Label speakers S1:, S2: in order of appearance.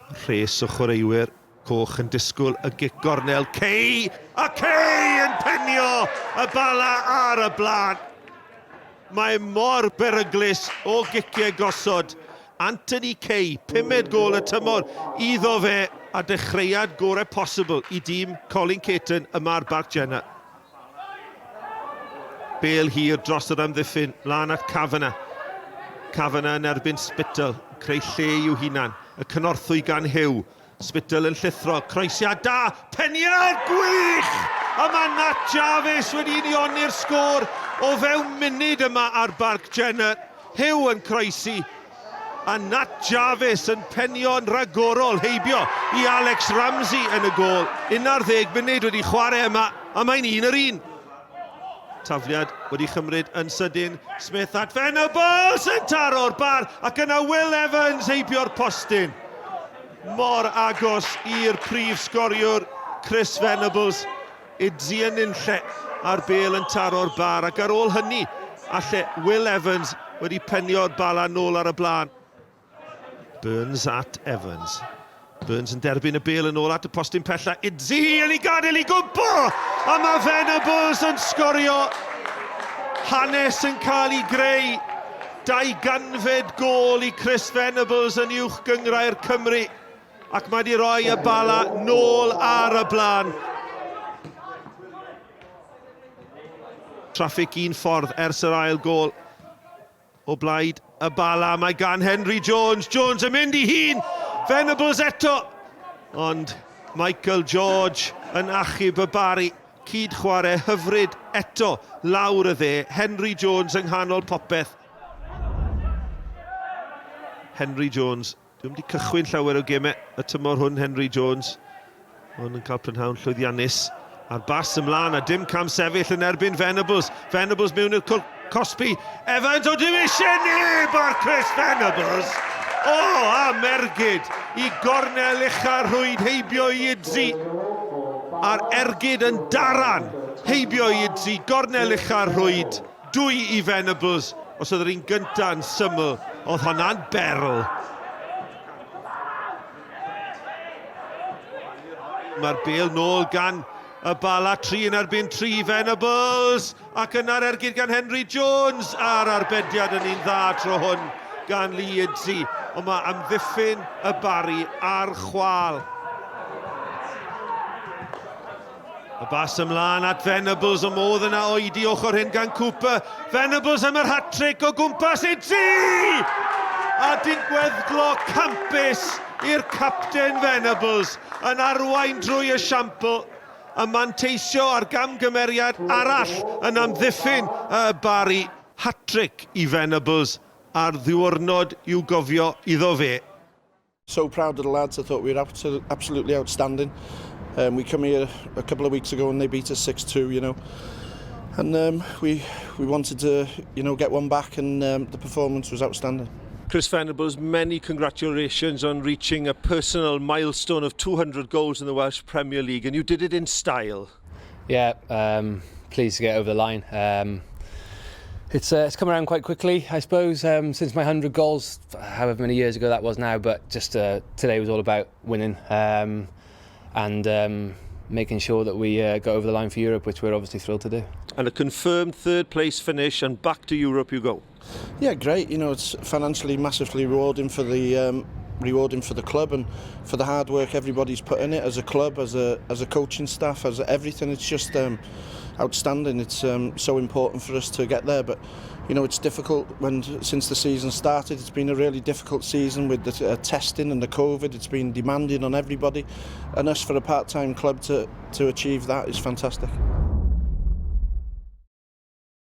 S1: Rhes o chwaraewyr coch yn disgwyl y gic gornel. Cei! A Cei yn penio y bala ar y blaen. Mae mor beryglus o giciau gosod. Anthony Cei, 5 gol y tymor, iddo fe a dechreuad gorau posibl i dîm Colin Caton yma'r Barcgenna. Bale hir dros yr amddiffyn, lan at Kavanagh. Kavanagh yn erbyn Spittle, creu lle i'w hunan. Y cynorthwy gan Hyw. Spittle yn llithro, croesiad da, peniad gwych! A mae Nat Jarvis wedi unioni'r sgôr o fewn munud yma ar Barcgenna. Hyw yn croesi. A Nat Jarvis yn penio'n ragorol heibio i Alex Ramsey yn y gol. 11 munud wedi chwarae yma, a mae'n 1-1. Tafliad wedi chymryd yn sydyn. Smith at Venables yn taro'r bar, ac yna Will Evans heibio'r postyn. Mor agos i'r prif sgoriwr Chris Venables. Idzi yn unlle a'r Bale yn taro'r bar, ac ar ôl hynny, alle Will Evans wedi penio'r bala nôl ar y blaen. Burns at Evans. Burns yn derbyn y Bale yn ôl at y postyn pella. Idzi yn ei gadael i gwmpo! A mae Venables yn sgorio. Hanes yn cael ei greu. 200 gol i Chris Venables yn uwch gyngrau'r Cymru. Ac mae wedi rhoi y bala nôl ar y blaen. Traffig un ffordd ers yr ail gol. O blaid y bala, mae gan Henry Jones. Jones yn mynd i hun. Venables eto. Ond Michael George yn achub y bari. Cyd chwarae hyfryd eto lawr y dde. Henry Jones yng nghanol popeth. Henry Jones. Dwi'n wedi cychwyn llawer o gemau y tymor hwn, Henry Jones. Ond yn cael prynhawn llwyddiannus. A'r bas ymlaen a dim cam sefyll yn erbyn Venables. Venables mewn i'r Cosby. Evans o dim eisiau neb ar Chris Venables. O, a mergyd i gornel ucha rhwyd heibio i Idzi. A'r ergyd yn daran heibio i Idzi. Gornel ucha rhwyd. 2 i Venables. Os oedd yr un gyntaf yn syml, oedd hwnna'n berl. Mae'r Bale nôl gan y bala 3 yn erbyn 3 Venables, ac yna'r ergyd gan Henry Jones a'r arbediad yn un dda tro hwn gan Lee Idzi. Ond mae amddiffyn y bari ar chwal. Y bas ymlaen at Venables, o modd yna oedi ochr hyn gan Cooper. Venables am yr hat-trick o gwmpas Idzi! A dingweddglo campus i'r capten Venables yn arwain drwy y siampl. A manteisio ar gamgymeriad arall yn amddiffyn y bari. Hat-trick i Venables a'r ddiwrnod i'w gofio iddo fe.
S2: So proud of the lads. I thought we were absolutely outstanding. We come here a couple of weeks ago and they beat us 6-2, you know. And we wanted to, you know, get one back, and the performance was outstanding.
S1: Chris Venables, many congratulations on reaching a personal milestone of 200 goals in the Welsh Premier League, and you did it in style.
S3: Yeah, pleased to get over the line. It's come around quite quickly, I suppose, since my 100 goals, however many years ago that was now, but just today was all about winning and making sure that we got over the line for Europe, which we're obviously thrilled to do.
S1: And a confirmed third place finish, and back to Europe you go.
S2: Yeah, great. You know, it's financially massively rewarding for the club and for the hard work everybody's put in it as a club, as a coaching staff, as everything. It's just outstanding. It's so important for us to get there, but you know, it's difficult since the season started. It's been a really difficult season with the testing and the COVID. It's been demanding on everybody, and us for a part-time club to achieve that is fantastic.